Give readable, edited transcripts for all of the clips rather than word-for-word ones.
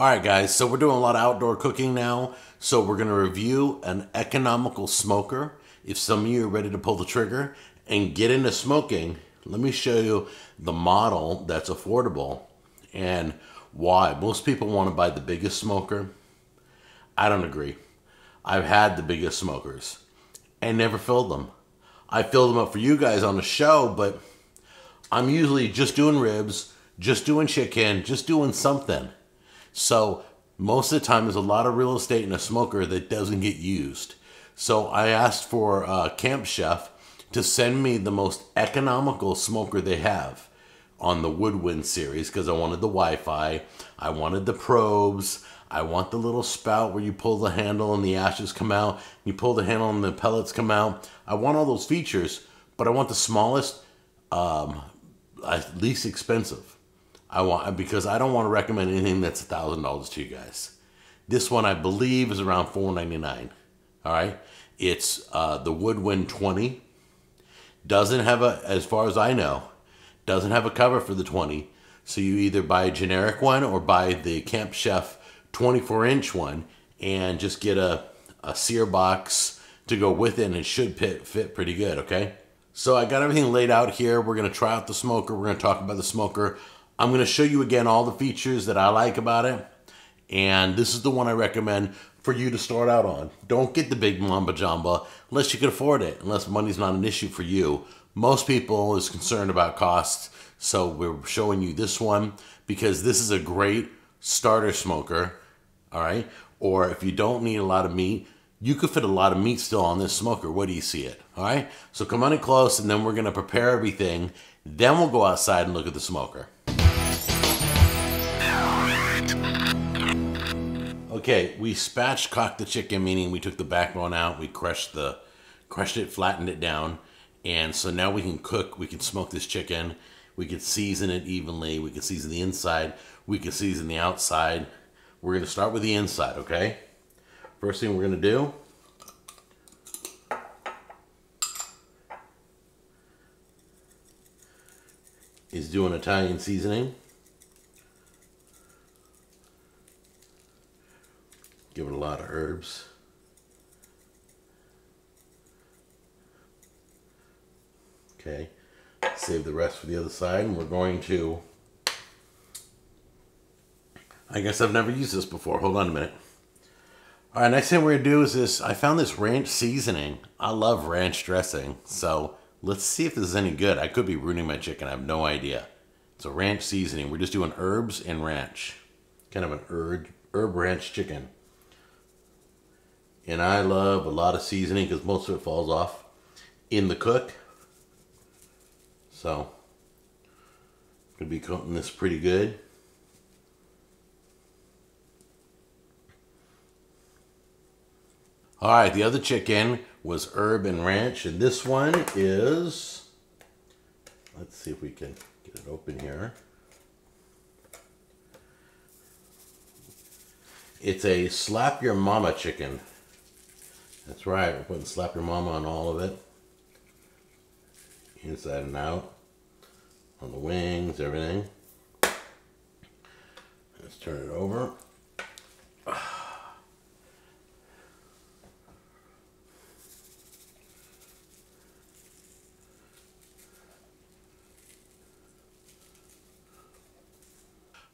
All right, guys, so we're doing a lot of outdoor cooking now. So we're going to review an economical smoker. If some of you are ready to pull the trigger and get into smoking, let me show you the model that's affordable and why. Most people want to buy the biggest smoker. I don't agree. I've had the biggest smokers and never filled them. I filled them up for you guys on the show, but I'm usually just doing ribs, just doing chicken, just doing something. So most of the time there's a lot of real estate in a smoker that doesn't get used. So I asked for Camp Chef to send me the most economical smoker they have on the Woodwind series because I wanted the Wi-Fi, I wanted the probes, I want the little spout where you pull the handle and the ashes come out, you pull the handle and the pellets come out. I want all those features, but I want the smallest, least expensive. Because I don't want to recommend anything that's $1,000 to you guys. This one I believe is around $4.99. All right, it's the Woodwind 20. Doesn't have as far as I know, doesn't have a cover for the 20. So you either buy a generic one or buy the Camp Chef 24-inch one and just get a sear box to go with it, and it should fit pretty good. Okay, so I got everything laid out here. We're gonna try out the smoker. We're gonna talk about the smoker. I'm going to show you again all the features that I like about it. And this is the one I recommend for you to start out on. Don't get the big Mamba Jamba unless you can afford it, unless money's not an issue for you. Most people is concerned about costs, so we're showing you this one because this is a great starter smoker, all right? Or if you don't need a lot of meat, you could fit a lot of meat still on this smoker. Where do you see it, all right? So come on in close, and then we're going to prepare everything. Then we'll go outside and look at the smoker. Okay, we spatchcocked the chicken, meaning we took the backbone out, we crushed it, flattened it down, and so now we can cook, we can smoke this chicken, we can season it evenly, we can season the inside, we can season the outside. We're going to start with the inside, okay? First thing we're going to do is do an Italian seasoning. Give it a lot of herbs. Okay, save the rest for the other side, and we're going to, I guess I've never used this before. Hold on a minute. All right, next thing we're gonna do is this. I found this ranch seasoning. I love ranch dressing, so let's see if this is any good. I could be ruining my chicken. I have no idea. It's a ranch seasoning. We're just doing herbs and ranch. Kind of an herb ranch chicken. And I love a lot of seasoning because most of it falls off in the cook. So, going to be cooking this pretty good. All right, the other chicken was herb and ranch, and this one is, let's see if we can get it open here. It's a Slap Your Mama chicken. That's right, we're putting Slap Your Mama on all of it. Inside and out. On the wings, everything. Let's turn it over. All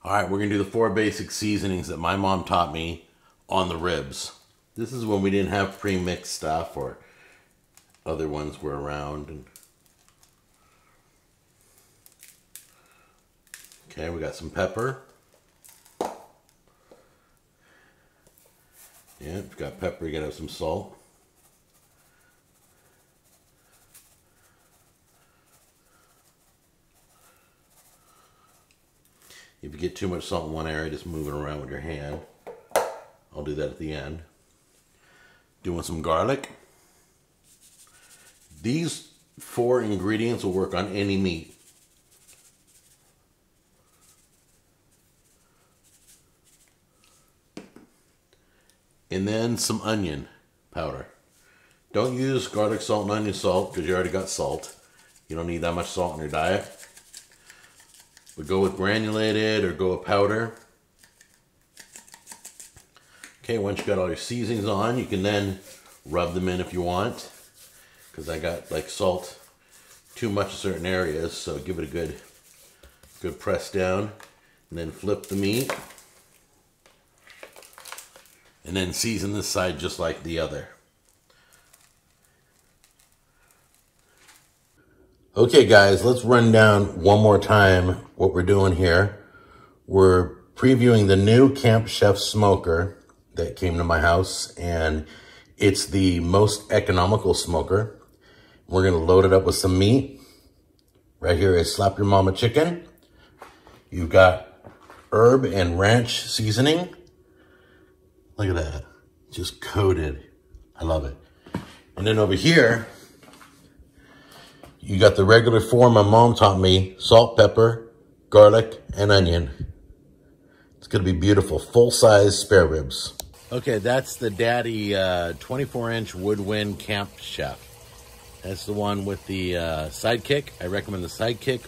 right, we're going to do the 4 basic seasonings that my mom taught me on the ribs. This is when we didn't have pre-mixed stuff or other ones were around. Okay, we got some pepper. Yeah, if you've got pepper, you gotta have some salt. If you get too much salt in one area, just move it around with your hand. I'll do that at the end. Doing some garlic. These 4 ingredients will work on any meat. And then some onion powder. Don't use garlic salt and onion salt because you already got salt. You don't need that much salt in your diet. But go with granulated or go with powder. Okay, once you got all your seasonings on, you can then rub them in if you want. Because I got like salt too much in certain areas, so give it a good press down. And then flip the meat. And then season this side just like the other. Okay guys, let's run down one more time what we're doing here. We're previewing the new Camp Chef smoker that came to my house, and it's the most economical smoker. We're gonna load it up with some meat. Right here is Slap Your Mama chicken. You've got herb and ranch seasoning. Look at that, just coated. I love it. And then over here, you got the regular form my mom taught me: salt, pepper, garlic, and onion. It's gonna be beautiful, full-size spare ribs. Okay, that's the Daddy 24-inch Woodwind Camp Chef. That's the one with the Sidekick. I recommend the Sidekick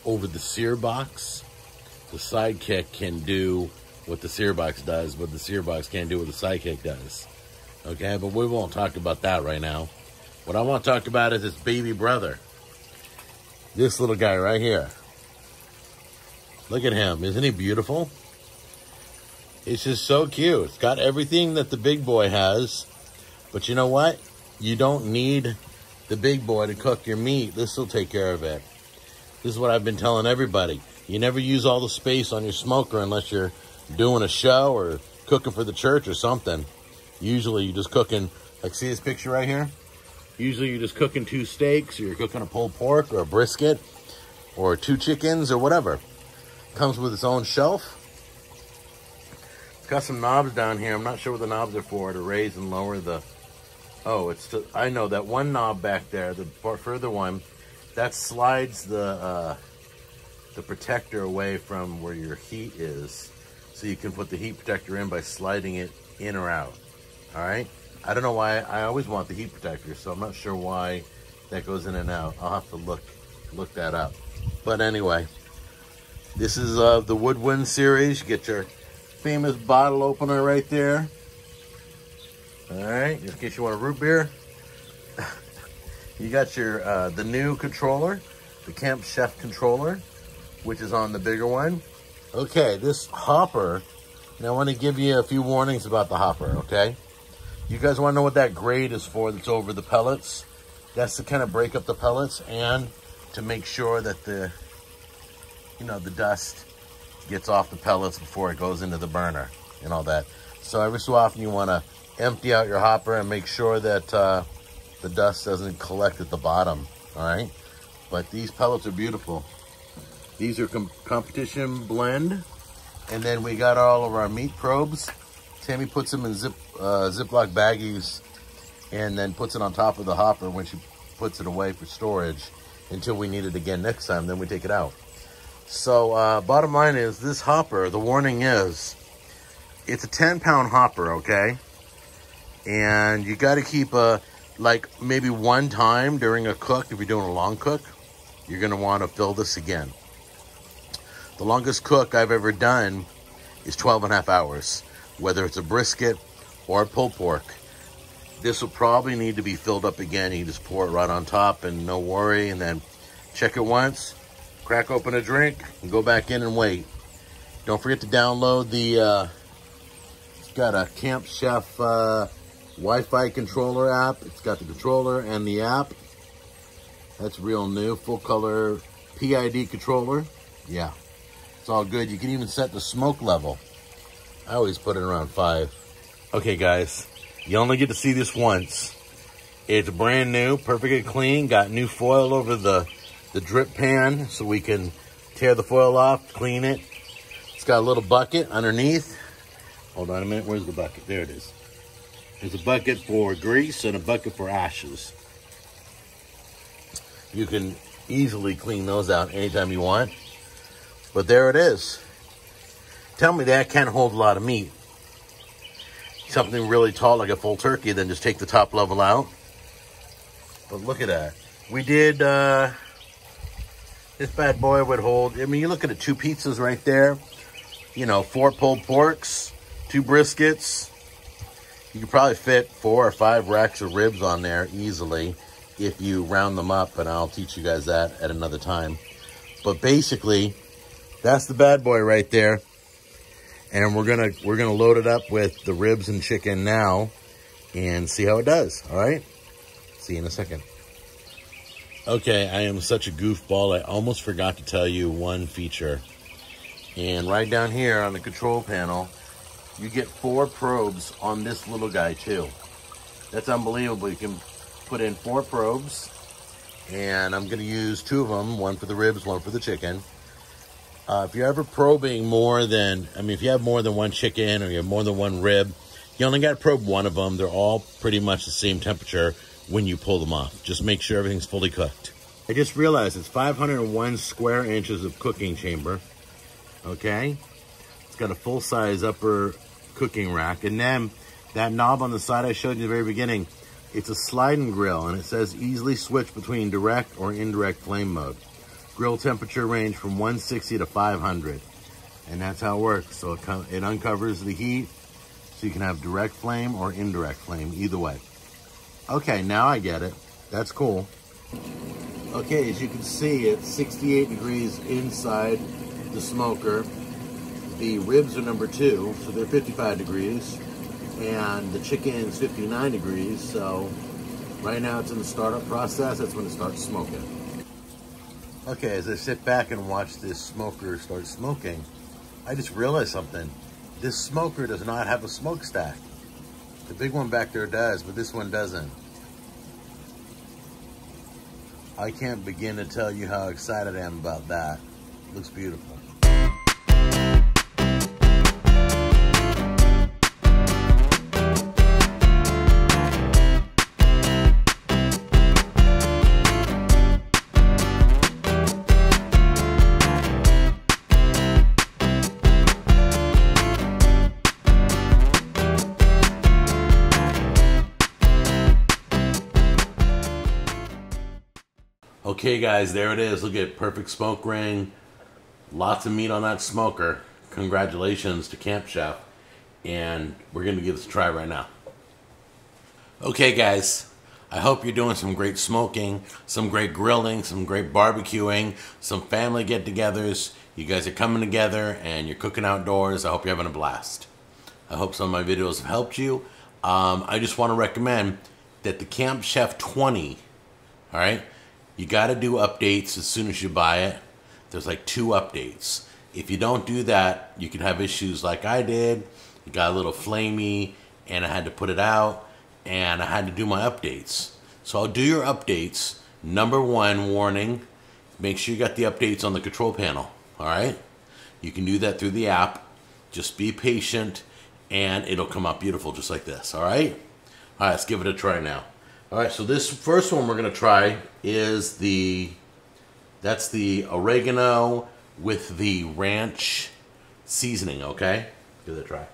over the Sear Box. The Sidekick can do what the Sear Box does, but the Sear Box can't do what the Sidekick does. Okay, but we won't talk about that right now. What I want to talk about is its baby brother. This little guy right here. Look at him. Isn't he beautiful? It's just so cute. It's got everything that the big boy has. But you know what? You don't need the big boy to cook your meat. This will take care of it. This is what I've been telling everybody. You never use all the space on your smoker unless you're doing a show or cooking for the church or something. Usually you're just cooking, like see this picture right here? Usually you're just cooking 2 steaks, or you're cooking a pulled pork or a brisket or 2 chickens or whatever. Comes with its own shelf. It's got some knobs down here. I'm not sure what the knobs are for, to raise and lower the... Oh, it's to, I know that one knob back there, the further one, that slides the protector away from where your heat is. So you can put the heat protector in by sliding it in or out. All right? I don't know why. I always want the heat protector, so I'm not sure why that goes in and out. I'll have to look that up. But anyway, this is the Woodwind series. You get your famous bottle opener right there. All right, in case you want a root beer. You got your the new controller, the Camp Chef controller, which is on the bigger one. Okay, this hopper, and I want to give you a few warnings about the hopper, okay? You guys want to know what that grate is for that's over the pellets? That's to kind of break up the pellets and to make sure that the dust gets off the pellets before it goes into the burner and all that. So every so often you want to empty out your hopper and make sure that the dust doesn't collect at the bottom, all right? But these pellets are beautiful. These are competition blend. And then we got all of our meat probes. Tammy puts them in Ziploc baggies and then puts it on top of the hopper when she puts it away for storage until we need it again next time, then we take it out. So bottom line is, this hopper, the warning is, it's a 10-pound hopper, okay? And you got to keep like maybe one time during a cook, if you're doing a long cook, you're going to want to fill this again. The longest cook I've ever done is 12.5 hours, whether it's a brisket or a pulled pork. This will probably need to be filled up again. You just pour it right on top and no worry, and then check it once, crack open a drink, and go back in and wait. Don't forget to download the, it's got a Camp Chef Wi-Fi controller app. It's got the controller and the app. That's real new, full color PID controller. Yeah, it's all good. You can even set the smoke level. I always put it around 5. Okay, guys, you only get to see this once. It's brand new, perfectly clean. Got new foil over the drip pan so we can tear the foil off, clean it. It's got a little bucket underneath. Hold on a minute, where's the bucket? There it is. There's a bucket for grease and a bucket for ashes. You can easily clean those out anytime you want. But there it is. Tell me that can't hold a lot of meat. Something really tall like a full turkey, then just take the top level out. But look at that. We did, this bad boy would hold, I mean, you look at it, 2 pizzas right there. You know, 4 pulled porks, 2 briskets, You could probably fit 4 or 5 racks of ribs on there easily if you round them up, and I'll teach you guys that at another time. But basically, that's the bad boy right there. And we're gonna load it up with the ribs and chicken now and see how it does, all right? See you in a second. Okay, I am such a goofball. I almost forgot to tell you one feature. And right down here on the control panel, you get 4 probes on this little guy too. That's unbelievable. You can put in 4 probes, and I'm gonna use 2 of them, one for the ribs, one for the chicken. If you're ever probing more than, if you have more than 1 chicken or you have more than 1 rib, you only got to probe 1 of them. They're all pretty much the same temperature when you pull them off. Just make sure everything's fully cooked. I just realized it's 501 square inches of cooking chamber, okay? It's got a full-size upper cooking rack, and then that knob on the side I showed you at the very beginning, it's a sliding grill, and it says easily switch between direct or indirect flame mode. Grill temperature range from 160 to 500. And that's how it works. So it uncovers the heat, so you can have direct flame or indirect flame, either way. Okay, now I get it. That's cool. Okay, as you can see, it's 68 degrees inside the smoker. The ribs are number 2, so they're 55 degrees. And the chicken's 59 degrees, so right now it's in the startup process. That's when it starts smoking. Okay, as I sit back and watch this smoker start smoking, I just realized something. This smoker does not have a smokestack. The big one back there does, but this one doesn't. I can't begin to tell you how excited I am about that. It looks beautiful. Okay guys, there it is. Look at perfect smoke ring. Lots of meat on that smoker. Congratulations to Camp Chef. And we're gonna give this a try right now. Okay guys, I hope you're doing some great smoking, some great grilling, some great barbecuing, some family get-togethers. You guys are coming together and you're cooking outdoors. I hope you're having a blast. I hope some of my videos have helped you. I just want to recommend that the Camp Chef 20, all right? You got to do updates as soon as you buy it. There's like 2 updates. If you don't do that, you can have issues like I did. It got a little flamey, and I had to put it out, and I had to do my updates. So I'll do your updates. Number 1 warning, make sure you got the updates on the control panel, all right? You can do that through the app. Just be patient, and it'll come out beautiful just like this, all right? All right, let's give it a try now. All right, so this first one we're gonna try is that's the oregano with the ranch seasoning, okay? Give it a try.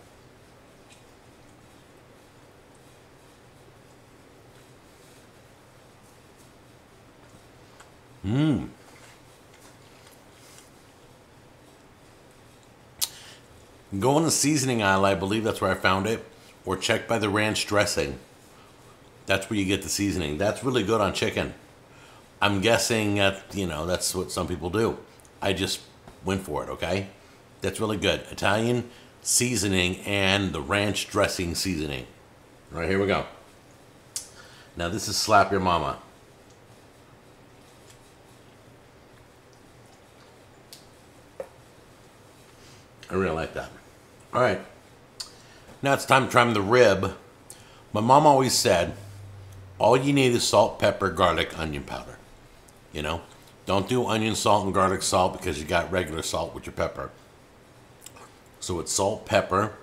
Go in the seasoning aisle, I believe that's where I found it, or check by the ranch dressing. That's where you get the seasoning. That's really good on chicken. I'm guessing that, that's what some people do. I just went for it, okay? That's really good. Italian seasoning and the ranch dressing seasoning. All right, here we go. Now this is Slap Your Mama. I really like that. All right. Now it's time to try the rib. My mom always said, all you need is salt, pepper, garlic, onion powder. Don't do onion salt and garlic salt because you got regular salt with your pepper. So it's salt, pepper,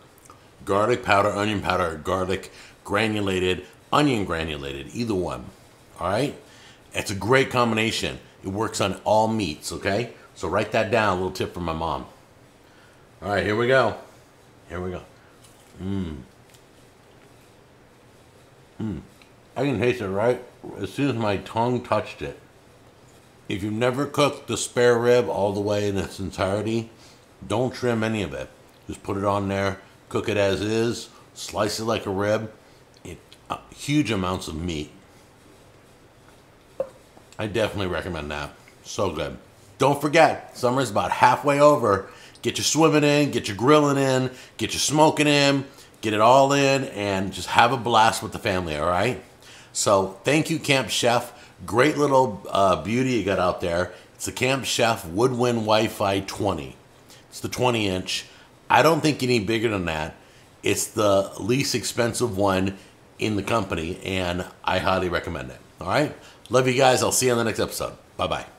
garlic powder, onion powder, garlic granulated, onion granulated, either one. All right? It's a great combination. It works on all meats, okay? So write that down, a little tip from my mom. All right, here we go. Here we go. I can taste it right as soon as my tongue touched it. If you've never cooked the spare rib all the way in its entirety, don't trim any of it. Just put it on there, cook it as is, slice it like a rib. huge amounts of meat. I definitely recommend that. So good. Don't forget, summer's about halfway over. Get your swimming in, get your grilling in, get your smoking in, get it all in, and just have a blast with the family, all right? So thank you, Camp Chef. Great little beauty you got out there. It's the Camp Chef Woodwind Wi-Fi 20. It's the 20-inch. I don't think you need bigger than that. It's the least expensive one in the company, and I highly recommend it. All right? Love you guys. I'll see you on the next episode. Bye-bye.